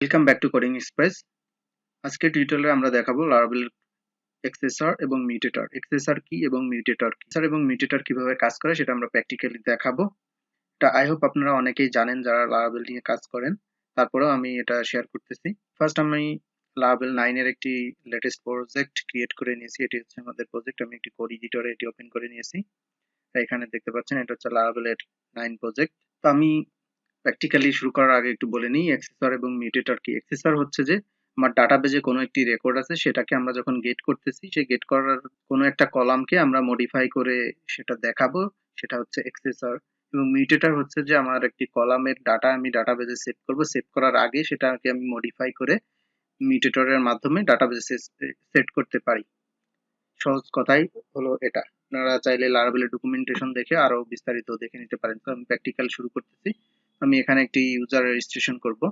Welcome back to coding express. আজকে টিউটোরিয়ালে আমরা দেখাবো লারাভেল এক্সেসর এবং মিউটেটর। এক্সেসর কি এবং মিউটেটর কি, এবং মিউটেটর কিভাবে কাজ করে সেটা আমরা প্র্যাকটিক্যালি দেখাবো। এটা আই হোপ আপনারা অনেকেই জানেন যারা লারাভেল নিয়ে কাজ করেন, তারপরেও আমি এটা শেয়ার করতেছি। ফার্স্ট আমি লারাভেল 9 এর একটি লেটেস্ট প্রজেক্ট ক্রিয়েট করে নিয়েছি। এটি হচ্ছে আমাদের প্রজেক্ট। আমি একটি কোড এডিটরে এটি ওপেন করে নিয়েছি। এখানে দেখতে পাচ্ছেন এটা হচ্ছে লারাভেলের 9 প্রজেক্ট। তো আমি প্র্যাকটিক্যালি শুরু করার আগে একটু বলে নিই এক্সেসর এবং মিউটেটর কি। এক্সেসর হচ্ছে যে আমার ডাটাবেজে কোনো একটি রেকর্ড আছে, সেটাকে আমরা যখন গেট করতেছি, সেই গেট করার কোনো একটা কলামকে আমরা মডিফাই করে সেটা দেখাবো, সেটা হচ্ছে এক্সেসর। এবং মিউটেটর হচ্ছে যে আমার একটি কলামের ডাটা আমি ডাটাবেজে সেভ করব, সেভ করার আগে সেটাকে আমি মডিফাই করে মিউটেটরের মাধ্যমে ডাটাবেজে সেট করতে পারি। সহজ কথাই হলো এটা। আপনারা চাইলে লারাভেলের ডকুমেন্টেশন দেখে আরো বিস্তারিত দেখে নিতে পারেন। তো আমি প্র্যাকটিক্যাল শুরু করতেছি। আমি এখানে একটি ইউজার রেজিস্ট্রেশন করব।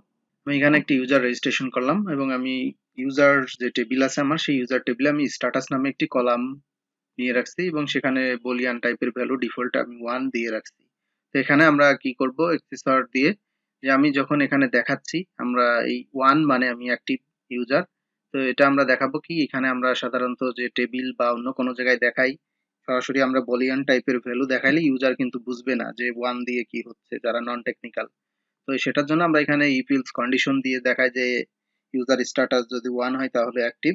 আমি এখানে একটি ইউজার রেজিস্ট্রেশন করলাম এবং আমি ইউজার যে টেবিল আছে আমার, সেই ইউজার টেবিলে আমি স্ট্যাটাস নামে একটি কলাম নিয়ে রাখছি এবং সেখানে বলিয়ান টাইপের ভ্যালু ডিফল্ট আমি 1 দিয়ে রাখছি। তো এখানে আমরা কি করব, এক্সেসর দিয়ে যে আমি যখন এখানে দেখাচ্ছি আমরা এই 1 মানে আমি অ্যাক্টিভ ইউজার। তো এটা আমরা দেখাবো কি, এখানে আমরা সাধারণত যে টেবিল বা অন্য কোনো জায়গায় দেখাই, সরাসরি আমরা বলিয়ান টাইপের ভ্যালু দেখাইলে ইউজার কিন্তু বুঝবে না যে 1 দিয়ে কি হচ্ছে, যারা নন টেকনিক্যাল। তো সেটার জন্য আমরা এখানে ইফ এলস কন্ডিশন দিয়ে দেখাই যে ইউজার স্ট্যাটাস যদি 1 হয় তাহলে অ্যাক্টিভ,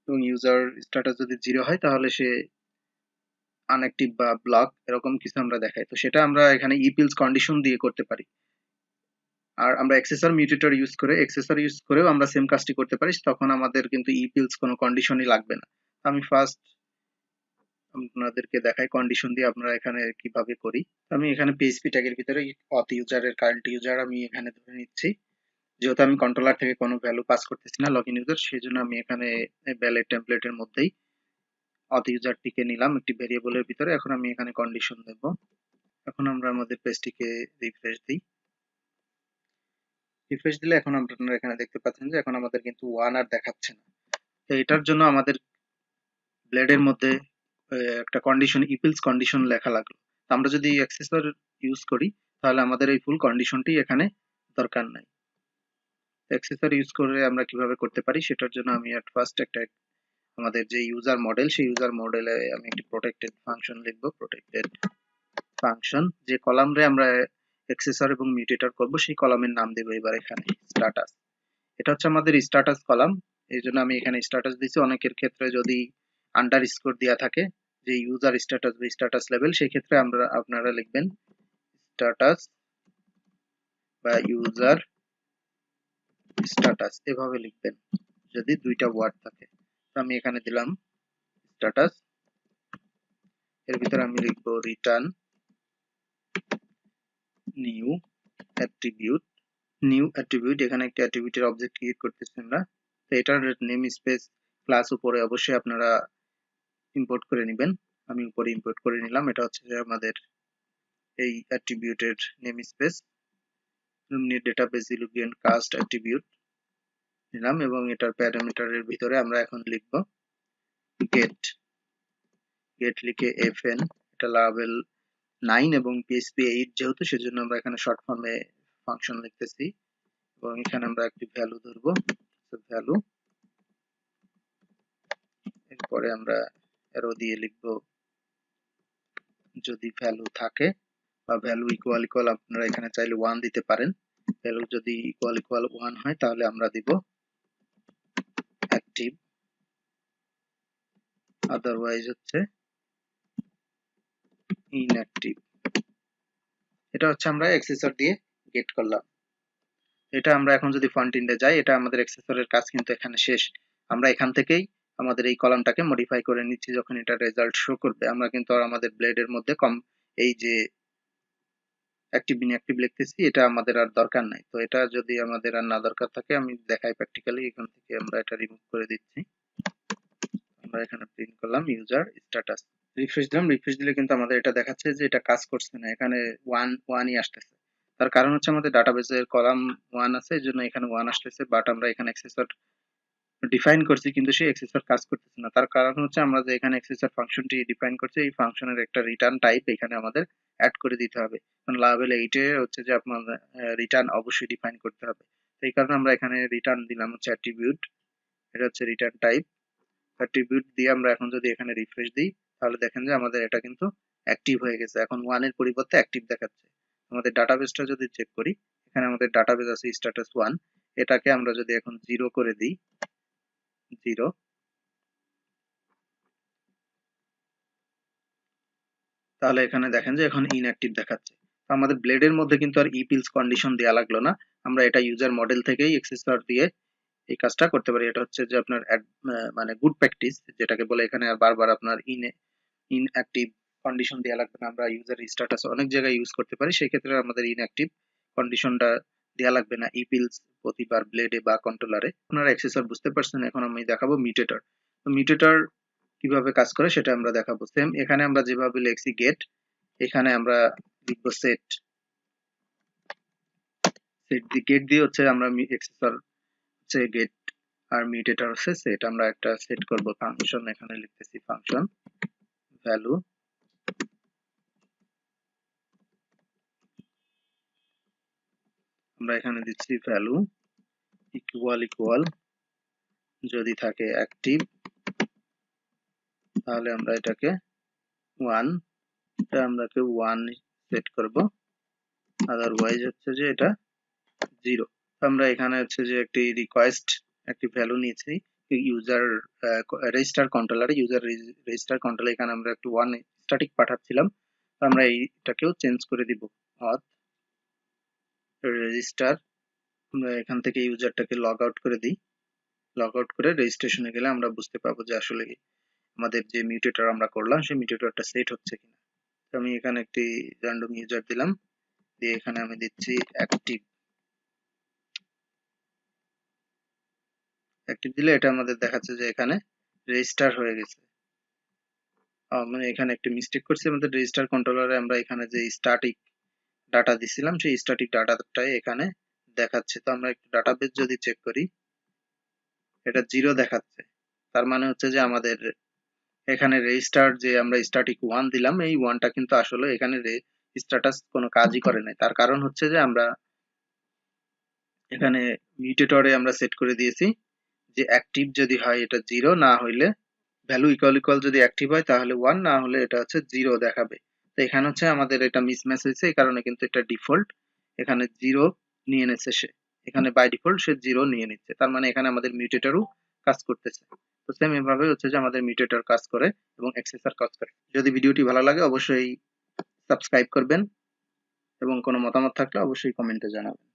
এবং ইউজার স্ট্যাটাস যদি 0 হয় তাহলে সে আনঅ্যাক্টিভ বা ব্লক, এরকম কিছু আমরা দেখাই। তো সেটা আমরা এখানে ইফ এলস কন্ডিশন দিয়ে করতে পারি। আর আমরা এক্সেসর মিউটেটর ইউজ করেও আমরা সেম কাজটি করতে পারি, তখন আমাদের কিন্তু ইফ এলস কোনো কন্ডিশনই লাগবে না। আমি ফার্স্ট আপনাদেরকে দেখাই কন্ডিশন দিয়ে আমরা এখানে কিভাবে করি। আমি এখানে পিএইচপি ট্যাগের ভিতরে অথ ইউজারের কারেন্ট ইউজার আমি এখানে ধরে নিচ্ছি। যেহেতু আমি কন্ট্রোলার থেকে কোনো ভ্যালু পাস করতেছি না লগইন ইউজার, সেই জন্য আমি এখানে ভ্যালিড টেমপ্লেটের মধ্যেই অথ ইউজারটিকে নিলাম একটি ভেরিয়েবলের ভিতরে। এখন আমি এখানে কন্ডিশন দেব। এখন আমরা আমাদের পেজটিকে রিফ্রেশ দিই। রিফ্রেশ দিলে এখন আপনারা এখানে দেখতে পাচ্ছেন যে এখন আমাদের কিন্তু 1 আর দেখাচ্ছে না। তো এটার জন্য আমাদের ব্লেডের মধ্যে একটা কন্ডিশন ইফ এলস কন্ডিশন লেখা লাগলো। তো আমরা যদি অ্যাক্সেসর ইউজ করি তাহলে আমাদের এই ফুল কন্ডিশনটি এখানে দরকার নাই। অ্যাক্সেসর ইউজ করে আমরা কিভাবে করতে পারি সেটার জন্য আমি এট ফার্স্ট একটা আমাদের যে ইউজার মডেল, সেই ইউজার মডেলে আমি একটি প্রোটেক্টেড ফাংশন লিখবো। প্রোটেক্টেড ফাংশন, যে কলামে আমরা অ্যাক্সেসর এবং মিউটেটর করব সেই কলামের নাম দেব এবার এখানে স্ট্যাটাস। এটা হচ্ছে আমাদের স্ট্যাটাস কলাম, এই জন্য আমি এখানে স্ট্যাটাস দিছি। অনেকের ক্ষেত্রে যদি আন্ডারস্কোর দেওয়া থাকে যে ইউজার স্ট্যাটাস বা স্ট্যাটাস লেভেল, সেই ক্ষেত্রে আপনারা লিখবেন স্ট্যাটাস বা ইউজার স্ট্যাটাস, এভাবে লিখবেন যদি দুইটা ওয়ার্ড থাকে। তো আমি এখানে দিলাম স্ট্যাটাস, এর ভিতরে আমি লিখব return new attribute. New attribute, এখানে একটা অ্যাট্রিবিউটের অবজেক্ট ক্রিয়েট করতেছি আমরা। তো এটার নেম স্পেস ক্লাস উপরে অবশ্যই আপনারা ইম্পোর্ট করে নেবেন। আমি উপরে ইম্পোর্ট করে নিলাম। এটা হচ্ছে যে আমাদের এই অ্যাট্রিবিউটের নেম স্পেস। ডেটাবেস ইলুবিয়ান কাস্ট অ্যাট্রিবিউট নিলাম এবং এটার প্যারামিটারের ভিতরে আমরা এখন লিখব গেট। গেট লিখে এফএন, এটা লারাভেল 9 এবং পিএইচপি 8 যেহেতু, সেজন্য আমরা এখানে শর্ট ফর্মে ফাংশন লিখতেছি এবং এখানে আমরা একটি ভ্যালু ধরবো, ভ্যালু। এরপরে আমরা অ্যারো দিয়ে লিখব যদি ভ্যালু থাকে বা ভ্যালু ইকুয়াল ইকুয়াল, আপনারা এখানে চাইলে 1 দিতে পারেন। ভ্যালু যদি ইকুয়াল ইকুয়াল 1 হয় তাহলে আমরা দিব অ্যাক্টিভ, আদারওয়াইজ হচ্ছে ইনঅ্যাক্টিভ। এটা হচ্ছে আমরা এক্সেসর দিয়ে গেট করলাম। এটা আমরা এখন যদি ফ্রন্ট এন্ডে যাই, এটা আমাদের এক্সেসরের কাজ কিন্তু এখানে শেষ। আমরা এখান থেকেই আমাদের এই কলামটাকে মডিফাই করে নিচ্ছি। যখন এটা রেজাল্ট শো করবে আমরা কিন্তু আর আমাদের ব্লেডের মধ্যে এই যে অ্যাক্টিভ ইনঅ্যাক্টিভ লিখতেছি এটা আমাদের আর দরকার নাই। তো এটা যদি আমাদের আর না দরকার থাকে আমি দেখাই প্র্যাকটিক্যালি। এখান থেকে আমরা এটা রিমুভ করে দিচ্ছি। আমরা এখানে প্রিন্ট করলাম ইউজার স্ট্যাটাস। রিফ্রেশ দিলাম। রিফ্রেশ দিলে কিন্তু আমাদের এটা দেখাচ্ছে যে এটা কাজ করছে না, এখানে 1ই আসতেছে। তার কারণ হচ্ছে আমাদের ডাটাবেসের কলাম 1 আছে, এজন্য এখানে 1 আসতেছে, বাট আমরা এখানে এক্সেসর ডিফাইন করছি কিন্তু সেই এক্সেসর কাজ করতেছে না। তার কারণ হচ্ছে আমরা যে এখানে এক্সেসর ফাংশনটি ডিফাইন করছি, এই ফাংশনের একটা রিটার্ন টাইপ এখানে আমাদের অ্যাড করে দিতে হবে। কারণ লারাভেল 8 এ হচ্ছে যে আপনার রিটার্ন অবশ্যই ডিফাইন করতে হবে। এই কারণে আমরা এখানে রিটার্ন দিলাম হচ্ছে অ্যাট্রিবিউট, এটা হচ্ছে রিটার্ন টাইপ। অ্যাট্রিবিউট দিয়ে আমরা এখন যদি এখানে রিফ্রেশ দিই তাহলে দেখেন যে আমাদের এটা কিন্তু অ্যাক্টিভ হয়ে গেছে, এখন 1 এর পরিবর্তে অ্যাক্টিভ দেখাচ্ছে। আমাদের ডাটাবেসটা যদি চেক করি, এখানে আমাদের ডাটাবেস আছে স্ট্যাটাস 1, এটাকে আমরা যদি এখন 0 করে দিই, 0, তাহলে এখানে দেখেন যে এখন ইনঅ্যাক্টিভ দেখাচ্ছে। আমাদের ব্লেডের মধ্যে কিন্তু আর ইপিলস কন্ডিশন দেওয়া লাগলো না, আমরা এটা ইউজার মডেল থেকেই এক্সেসর দিয়ে এই কাজটা করতে পারি। এটা হচ্ছে যে আপনার মানে গুড প্র্যাকটিস যেটাকে বলে, এখানে আর বারবার আপনার ইনঅ্যাক্টিভ কন্ডিশন দেওয়া লাগবে না। আমরা ইউজার স্ট্যাটাস অনেক জায়গায় ইউজ করতে পারি, সেই ক্ষেত্রে আমাদের ইনঅ্যাক্টিভ কন্ডিশনটা দেওয়া লাগবে না ইপিলস প্রতিবার ব্লেডে বা কন্ট্রোলারে। আপনারা এক্সেসর বুঝতে পারছেন, এখন আমি দেখাবো মিউটেটর। তো মিউটেটর কিভাবে কাজ করে সেটা আমরা দেখাবো। সেম এখানে আমরা যেভাবে লিখছি গেট, এখানে আমরা লিখবো সেট। গেট দিয়ে হচ্ছে আমরা এক্সেসর হচ্ছে গেট আর মিউটেটর হচ্ছে সেট। আমরা একটা সেট করব ফাংশন, এখানে লিখতেছি ফাংশন ভ্যালু, আমরা এখানে দিচ্ছি ভ্যালু ইকুয়াল যদি থাকে অ্যাক্টিভ তাহলে আমরা এটাকে 1, এটা আমরা 1 সেট করব, আদারওয়াইজ হচ্ছে যে এটা 0। আমরা এখানে হচ্ছে যে একটি রিকোয়েস্ট একটি ভ্যালু নিয়েছি ইউজার রেজিস্টার কন্ট্রোলারে, ইউজার রেজিস্টার কন্ট্রোলারে এখানে আমরা একটু 1 স্ট্যাটিক পাঠাচ্ছিলাম, আমরা এইটাকেও চেঞ্জ করে দিব অথ রেজিস্টার। আমরা এখান থেকে ইউজারটাকে লগ আউট করে দিই, লগ আউট করে রেজিস্ট্রেশনে গেলে আমরা বুঝতে পারবো যে আসলে আমাদের যে মিউটেটর আমরা করলাম সেই মিউটেটরটা সেট হচ্ছে কিনা। তো আমি এখানে একটি র্যান্ডম ইউজার দিলাম, দিয়ে এখানে আমি দিচ্ছি অ্যাক্টিভ। অ্যাক্টিভ দিলে এটা আমাদের দেখাচ্ছে যে এখানে রেজিস্টার হয়ে গেছে। মানে এখানে একটা মিস্টেক করছি, আমাদের রেজিস্টার কন্ট্রোলারে আমরা এখানে যে স্ট্যাটিক ডাটা দিছিলাম সেই স্ট্যাটিক ডাটাটাই এখানে দেখাচ্ছে। তো আমরা একটু ডাটাবেস যদি চেক করি, এটা 0 দেখাচ্ছে, তার মানে হচ্ছে যে আমাদের এখানে রেজিস্টার যে আমরা স্ট্যাটিক 1 দিলাম, এই 1টা কিন্তু আসলে এখানে স্ট্যাটাস কোনো কাজই করে নাই। তার কারণ হচ্ছে যে আমরা এখানে মিউটেটরে আমরা সেট করে দিয়েছি যে অ্যাক্টিভ যদি হয় এটা 0, না হইলে ভ্যালু ইকুয়াল যদি অ্যাক্টিভ হয় তাহলে 1, না হলে এটা হচ্ছে 0 দেখাবে। তো এখানে হচ্ছে আমাদের এটা মিসম্যাচ হয়েছে, এই কারণে কিন্তু এটা ডিফল্ট এখানে 0 নিয়ে নিচ্ছে সে, এখানে বাই ডিফল্ট সে 0 নিয়ে নিচ্ছে, তার মানে এখানে আমাদের মিউটেটরও কাজ করতেছে। তো সেম এভাবে হচ্ছে যে আমাদের মিউটেটর কাজ করে এবং অ্যাক্সেসর কাজ করে। যদি ভিডিওটি ভালো লাগে অবশ্যই সাবস্ক্রাইব করবেন এবং কোনো মতামত থাকলে অবশ্যই কমেন্টে জানাবেন।